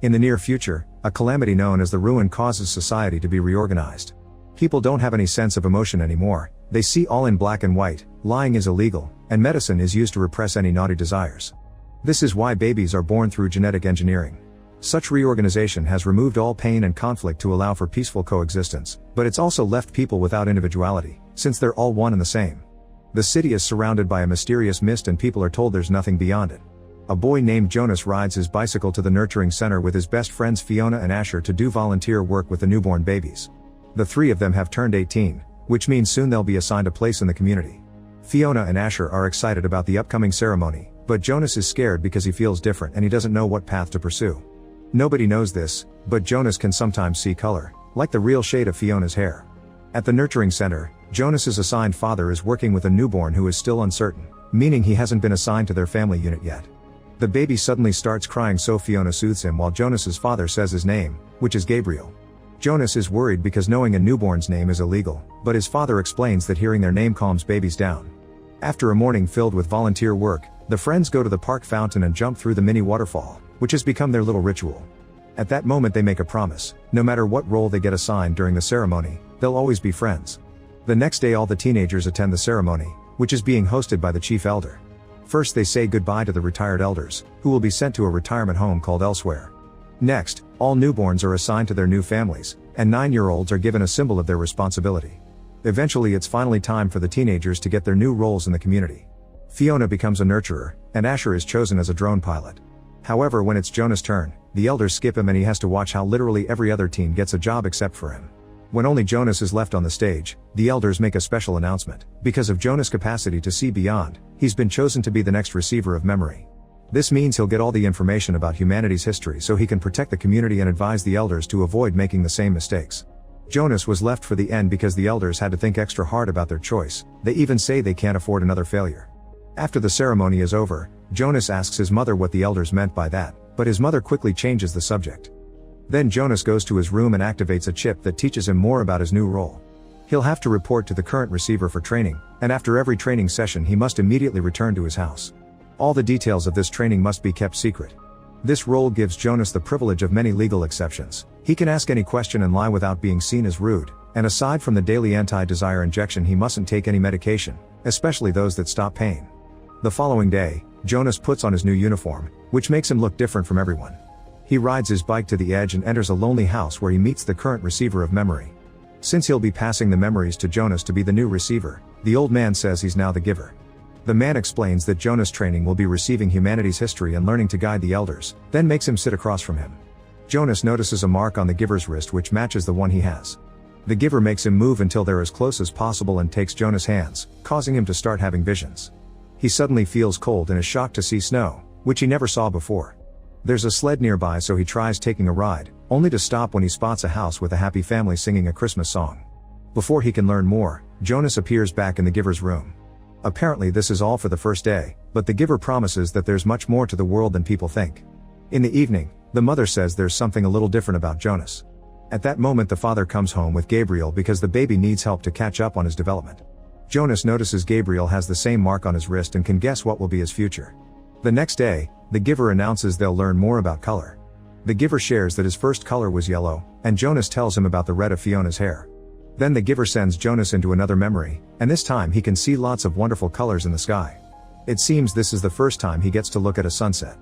In the near future, a calamity known as the ruin causes society to be reorganized. People don't have any sense of emotion anymore, they see all in black and white, lying is illegal, and medicine is used to repress any naughty desires. This is why babies are born through genetic engineering. Such reorganization has removed all pain and conflict to allow for peaceful coexistence, but it's also left people without individuality, since they're all one and the same. The city is surrounded by a mysterious mist and people are told there's nothing beyond it. A boy named Jonas rides his bicycle to the nurturing center with his best friends Fiona and Asher to do volunteer work with the newborn babies. The three of them have turned 18, which means soon they'll be assigned a place in the community. Fiona and Asher are excited about the upcoming ceremony, but Jonas is scared because he feels different and he doesn't know what path to pursue. Nobody knows this, but Jonas can sometimes see color, like the real shade of Fiona's hair. At the nurturing center, Jonas's assigned father is working with a newborn who is still uncertain, meaning he hasn't been assigned to their family unit yet. The baby suddenly starts crying, so Fiona soothes him while Jonas's father says his name, which is Gabriel. Jonas is worried because knowing a newborn's name is illegal, but his father explains that hearing their name calms babies down. After a morning filled with volunteer work, the friends go to the park fountain and jump through the mini waterfall, which has become their little ritual. At that moment they make a promise: no matter what role they get assigned during the ceremony, they'll always be friends. The next day all the teenagers attend the ceremony, which is being hosted by the chief elder. First they say goodbye to the retired elders, who will be sent to a retirement home called elsewhere. Next, all newborns are assigned to their new families, and 9-year-olds are given a symbol of their responsibility. Eventually it's finally time for the teenagers to get their new roles in the community. Fiona becomes a nurturer, and Asher is chosen as a drone pilot. However, when it's Jonas' turn, the elders skip him and he has to watch how literally every other teen gets a job except for him. When only Jonas is left on the stage, the elders make a special announcement. Because of Jonas' capacity to see beyond, he's been chosen to be the next receiver of memory. This means he'll get all the information about humanity's history so he can protect the community and advise the elders to avoid making the same mistakes. Jonas was left for the end because the elders had to think extra hard about their choice. They even say they can't afford another failure. After the ceremony is over, Jonas asks his mother what the elders meant by that, but his mother quickly changes the subject. Then Jonas goes to his room and activates a chip that teaches him more about his new role. He'll have to report to the current receiver for training, and after every training session he must immediately return to his house. All the details of this training must be kept secret. This role gives Jonas the privilege of many legal exceptions. He can ask any question and lie without being seen as rude, and aside from the daily anti-desire injection he mustn't take any medication, especially those that stop pain. The following day, Jonas puts on his new uniform, which makes him look different from everyone. He rides his bike to the edge and enters a lonely house where he meets the current receiver of memory. Since he'll be passing the memories to Jonas to be the new receiver, the old man says he's now the giver. The man explains that Jonas' training will be receiving humanity's history and learning to guide the elders, then makes him sit across from him. Jonas notices a mark on the giver's wrist which matches the one he has. The giver makes him move until they're as close as possible and takes Jonas' hands, causing him to start having visions. He suddenly feels cold and is shocked to see snow, which he never saw before. There's a sled nearby so he tries taking a ride, only to stop when he spots a house with a happy family singing a Christmas song. Before he can learn more, Jonas appears back in the giver's room. Apparently this is all for the first day, but the giver promises that there's much more to the world than people think. In the evening, the mother says there's something a little different about Jonas. At that moment the father comes home with Gabriel because the baby needs help to catch up on his development. Jonas notices Gabriel has the same mark on his wrist and can guess what will be his future. The next day, the giver announces they'll learn more about color. The giver shares that his first color was yellow, and Jonas tells him about the red of Fiona's hair. Then the giver sends Jonas into another memory, and this time he can see lots of wonderful colors in the sky. It seems this is the first time he gets to look at a sunset.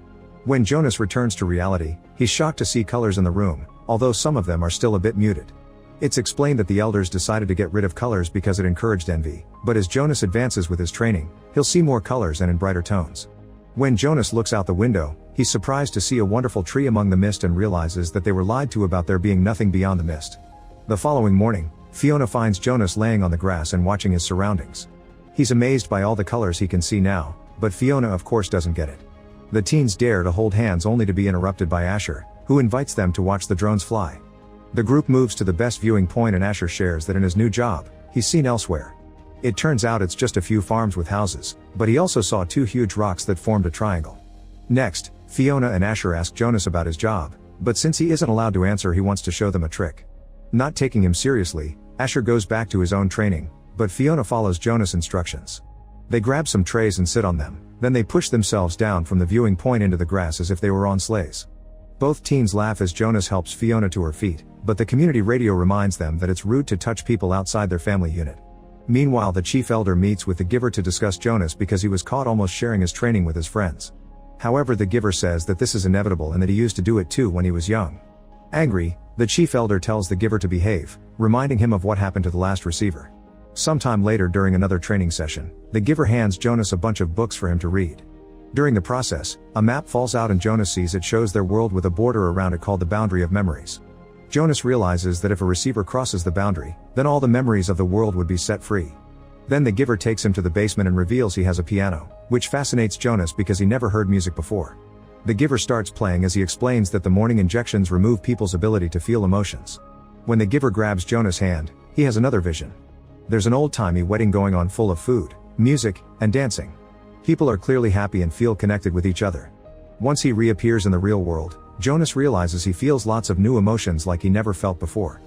When Jonas returns to reality, he's shocked to see colors in the room, although some of them are still a bit muted. It's explained that the elders decided to get rid of colors because it encouraged envy, but as Jonas advances with his training, he'll see more colors and in brighter tones. When Jonas looks out the window, he's surprised to see a wonderful tree among the mist and realizes that they were lied to about there being nothing beyond the mist. The following morning, Fiona finds Jonas laying on the grass and watching his surroundings. He's amazed by all the colors he can see now, but Fiona of course doesn't get it. The teens dare to hold hands only to be interrupted by Asher, who invites them to watch the drones fly. The group moves to the best viewing point and Asher shares that in his new job, he's seen elsewhere. It turns out it's just a few farms with houses, but he also saw 2 huge rocks that formed a triangle. Next, Fiona and Asher ask Jonas about his job, but since he isn't allowed to answer he wants to show them a trick. Not taking him seriously, Asher goes back to his own training, but Fiona follows Jonas' instructions. They grab some trays and sit on them, then they push themselves down from the viewing point into the grass as if they were on sleighs. Both teens laugh as Jonas helps Fiona to her feet, but the community radio reminds them that it's rude to touch people outside their family unit. Meanwhile, the chief elder meets with the giver to discuss Jonas because he was caught almost sharing his training with his friends. However, the giver says that this is inevitable and that he used to do it too when he was young. Angry, the chief elder tells the giver to behave, reminding him of what happened to the last receiver. Sometime later during another training session, the giver hands Jonas a bunch of books for him to read. During the process, a map falls out and Jonas sees it shows their world with a border around it called the boundary of memories. Jonas realizes that if a receiver crosses the boundary, then all the memories of the world would be set free. Then the giver takes him to the basement and reveals he has a piano, which fascinates Jonas because he never heard music before. The giver starts playing as he explains that the morning injections remove people's ability to feel emotions. When the giver grabs Jonas' hand, he has another vision. There's an old-timey wedding going on full of food, music, and dancing. People are clearly happy and feel connected with each other. Once he reappears in the real world, Jonas realizes he feels lots of new emotions like he never felt before.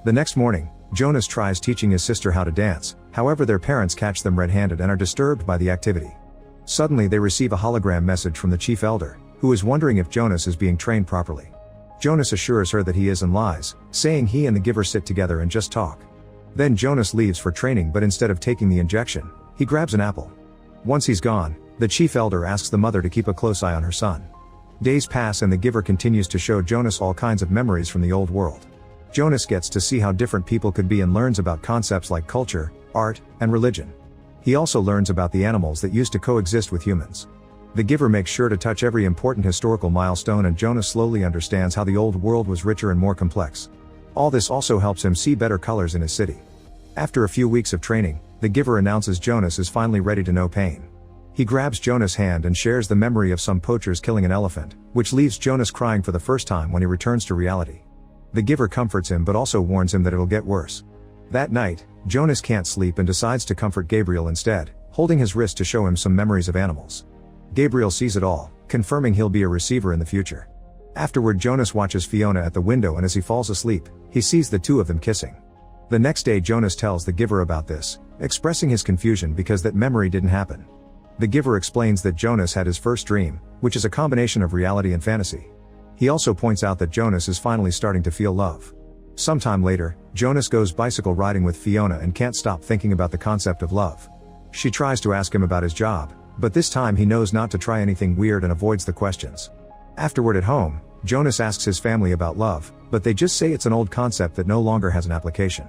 The next morning, Jonas tries teaching his sister how to dance, however their parents catch them red-handed and are disturbed by the activity. Suddenly they receive a hologram message from the chief elder, who is wondering if Jonas is being trained properly. Jonas assures her that he is and lies, saying he and the giver sit together and just talk. Then Jonas leaves for training, but instead of taking the injection, he grabs an apple. Once he's gone, the chief elder asks the mother to keep a close eye on her son. Days pass and the giver continues to show Jonas all kinds of memories from the old world. Jonas gets to see how different people could be and learns about concepts like culture, art, and religion. He also learns about the animals that used to coexist with humans. The giver makes sure to touch every important historical milestone and Jonas slowly understands how the old world was richer and more complex. All this also helps him see better colors in his city. After a few weeks of training, the giver announces Jonas is finally ready to know pain. He grabs Jonas' hand and shares the memory of some poachers killing an elephant, which leaves Jonas crying for the first time when he returns to reality. The giver comforts him but also warns him that it'll get worse. That night, Jonas can't sleep and decides to comfort Gabriel instead, holding his wrist to show him some memories of animals. Gabriel sees it all, confirming he'll be a receiver in the future. Afterward, Jonas watches Fiona at the window and as he falls asleep, he sees the two of them kissing. The next day Jonas tells the giver about this, expressing his confusion because that memory didn't happen. The giver explains that Jonas had his first dream, which is a combination of reality and fantasy. He also points out that Jonas is finally starting to feel love. Sometime later, Jonas goes bicycle riding with Fiona and can't stop thinking about the concept of love. She tries to ask him about his job, but this time he knows not to try anything weird and avoids the questions. Afterward at home, Jonas asks his family about love, but they just say it's an old concept that no longer has an application.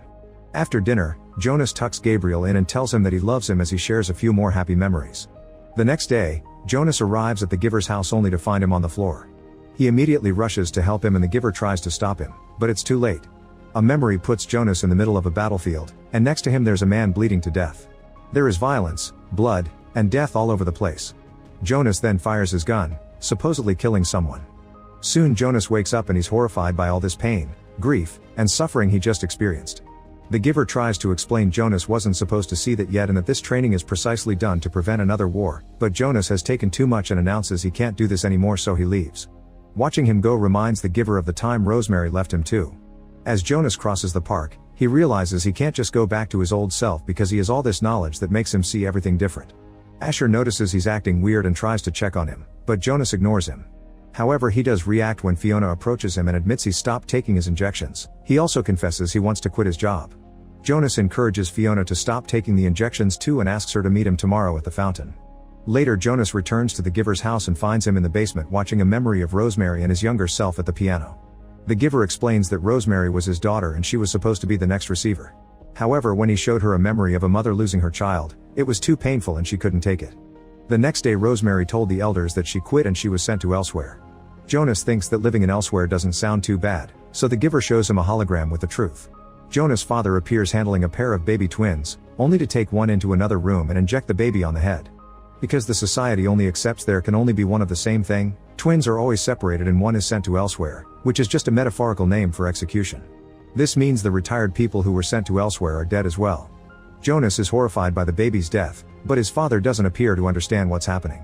After dinner, Jonas tucks Gabriel in and tells him that he loves him as he shares a few more happy memories. The next day, Jonas arrives at the giver's house only to find him on the floor. He immediately rushes to help him and the giver tries to stop him, but it's too late. A memory puts Jonas in the middle of a battlefield, and next to him there's a man bleeding to death. There is violence, blood, and death all over the place. Jonas then fires his gun, supposedly killing someone. Soon Jonas wakes up and he's horrified by all this pain, grief, and suffering he just experienced. The giver tries to explain Jonas wasn't supposed to see that yet and that this training is precisely done to prevent another war, but Jonas has taken too much and announces he can't do this anymore, so he leaves. Watching him go reminds the giver of the time Rosemary left him too. As Jonas crosses the park, he realizes he can't just go back to his old self because he has all this knowledge that makes him see everything different. Asher notices he's acting weird and tries to check on him, but Jonas ignores him. However, he does react when Fiona approaches him and admits he stopped taking his injections. He also confesses he wants to quit his job. Jonas encourages Fiona to stop taking the injections too and asks her to meet him tomorrow at the fountain. Later, Jonas returns to the giver's house and finds him in the basement watching a memory of Rosemary and his younger self at the piano. The giver explains that Rosemary was his daughter and she was supposed to be the next receiver. However, when he showed her a memory of a mother losing her child, it was too painful and she couldn't take it. The next day Rosemary told the elders that she quit and she was sent to elsewhere. Jonas thinks that living in elsewhere doesn't sound too bad, so the giver shows him a hologram with the truth. Jonas' father appears handling a pair of baby twins, only to take one into another room and inject the baby on the head. Because the society only accepts there can only be one of the same thing, twins are always separated and one is sent to elsewhere, which is just a metaphorical name for execution. This means the retired people who were sent to elsewhere are dead as well. Jonas is horrified by the baby's death, but his father doesn't appear to understand what's happening.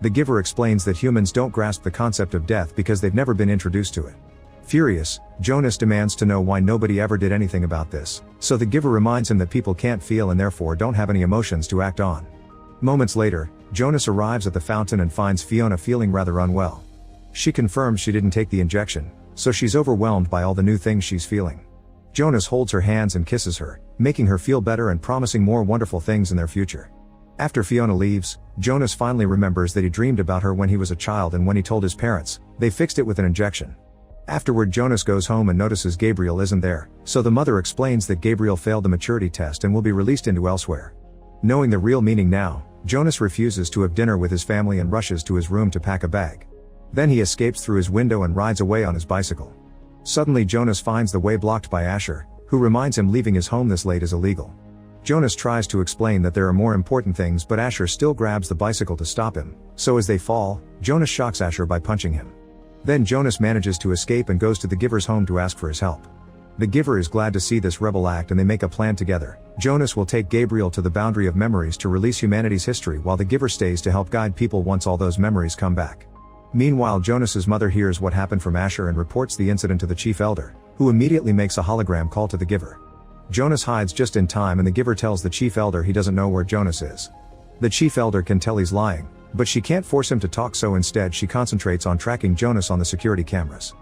The giver explains that humans don't grasp the concept of death because they've never been introduced to it. Furious, Jonas demands to know why nobody ever did anything about this, so the giver reminds him that people can't feel and therefore don't have any emotions to act on. Moments later, Jonas arrives at the fountain and finds Fiona feeling rather unwell. She confirms she didn't take the injection, so she's overwhelmed by all the new things she's feeling. Jonas holds her hands and kisses her, making her feel better and promising more wonderful things in their future. After Fiona leaves, Jonas finally remembers that he dreamed about her when he was a child, and when he told his parents, they fixed it with an injection. Afterward, Jonas goes home and notices Gabriel isn't there, so the mother explains that Gabriel failed the maturity test and will be released into elsewhere. Knowing the real meaning now, Jonas refuses to have dinner with his family and rushes to his room to pack a bag. Then he escapes through his window and rides away on his bicycle. Suddenly Jonas finds the way blocked by Asher, who reminds him leaving his home this late is illegal. Jonas tries to explain that there are more important things, but Asher still grabs the bicycle to stop him, so as they fall, Jonas shocks Asher by punching him. Then Jonas manages to escape and goes to the giver's home to ask for his help. The giver is glad to see this rebel act and they make a plan together. Jonas will take Gabriel to the boundary of memories to release humanity's history, while the giver stays to help guide people once all those memories come back. Meanwhile, Jonas's mother hears what happened from Asher and reports the incident to the chief elder, who immediately makes a hologram call to the giver. Jonas hides just in time and the giver tells the chief elder he doesn't know where Jonas is. The chief elder can tell he's lying, but she can't force him to talk, so instead she concentrates on tracking Jonas on the security cameras.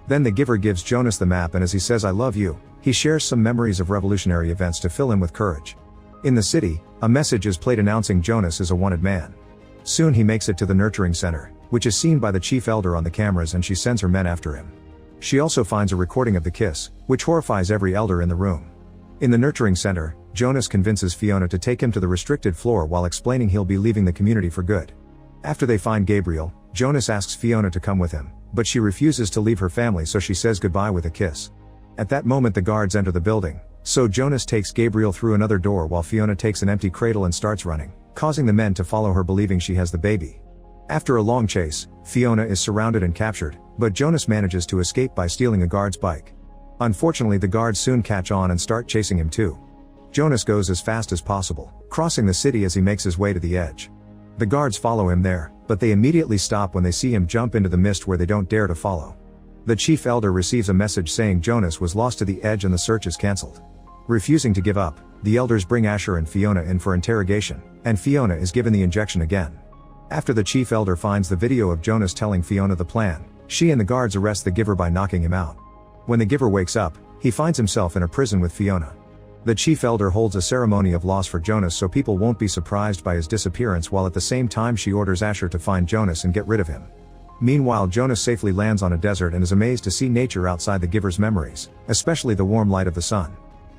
Then the giver gives Jonas the map, and as he says "I love you," he shares some memories of revolutionary events to fill him with courage. In the city, a message is played announcing Jonas is a wanted man. Soon he makes it to the nurturing center, which is seen by the chief elder on the cameras, and she sends her men after him. She also finds a recording of the kiss, which horrifies every elder in the room. In the nurturing center, Jonas convinces Fiona to take him to the restricted floor while explaining he'll be leaving the community for good. After they find Gabriel, Jonas asks Fiona to come with him, but she refuses to leave her family, so she says goodbye with a kiss. At that moment the guards enter the building, so Jonas takes Gabriel through another door while Fiona takes an empty cradle and starts running, causing the men to follow her believing she has the baby. After a long chase, Fiona is surrounded and captured, but Jonas manages to escape by stealing a guard's bike. Unfortunately, the guards soon catch on and start chasing him too. Jonas goes as fast as possible, crossing the city as he makes his way to the edge. The guards follow him there, but they immediately stop when they see him jump into the mist where they don't dare to follow. The chief elder receives a message saying Jonas was lost to the edge and the search is cancelled. Refusing to give up, the elders bring Asher and Fiona in for interrogation, and Fiona is given the injection again. After the chief elder finds the video of Jonas telling Fiona the plan, she and the guards arrest the giver by knocking him out. When the giver wakes up, he finds himself in a prison with Fiona. The chief elder holds a ceremony of loss for Jonas so people won't be surprised by his disappearance, while at the same time she orders Asher to find Jonas and get rid of him. Meanwhile, Jonas safely lands on a desert and is amazed to see nature outside the giver's memories, especially the warm light of the sun.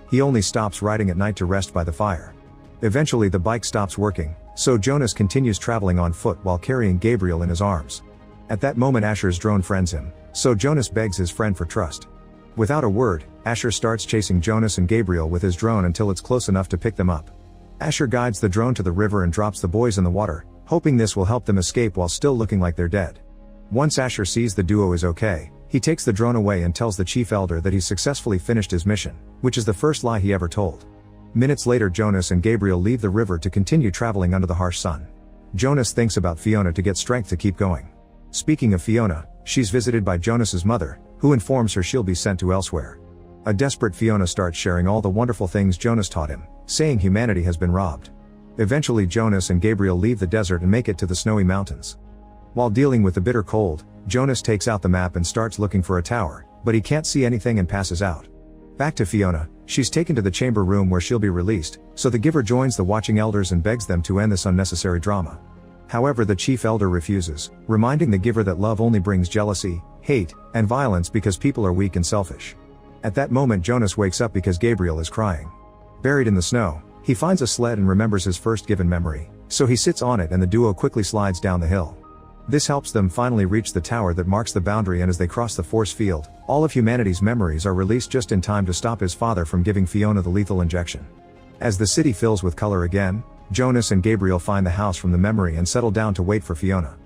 He only stops riding at night to rest by the fire. Eventually the bike stops working, so Jonas continues traveling on foot while carrying Gabriel in his arms. At that moment Asher's drone friends him, so Jonas begs his friend for trust. Without a word, Asher starts chasing Jonas and Gabriel with his drone until it's close enough to pick them up. Asher guides the drone to the river and drops the boys in the water, hoping this will help them escape while still looking like they're dead. Once Asher sees the duo is okay, he takes the drone away and tells the chief elder that he's successfully finished his mission, which is the first lie he ever told. Minutes later, Jonas and Gabriel leave the river to continue traveling under the harsh sun. Jonas thinks about Fiona to get strength to keep going. Speaking of Fiona, she's visited by Jonas's mother, who informs her she'll be sent to elsewhere. A desperate Fiona starts sharing all the wonderful things Jonas taught him, saying humanity has been robbed. Eventually Jonas and Gabriel leave the desert and make it to the snowy mountains. While dealing with the bitter cold, Jonas takes out the map and starts looking for a tower, but he can't see anything and passes out. Back to Fiona, she's taken to the chamber room where she'll be released, so the giver joins the watching elders and begs them to end this unnecessary drama. However, the chief elder refuses, reminding the giver that love only brings jealousy, hate, and violence because people are weak and selfish. At that moment Jonas wakes up because Gabriel is crying. Buried in the snow, he finds a sled and remembers his first given memory, so he sits on it and the duo quickly slides down the hill. This helps them finally reach the tower that marks the boundary, and as they cross the force field, all of humanity's memories are released just in time to stop his father from giving Fiona the lethal injection. As the city fills with color again, Jonas and Gabriel find the house from the memory and settle down to wait for Fiona.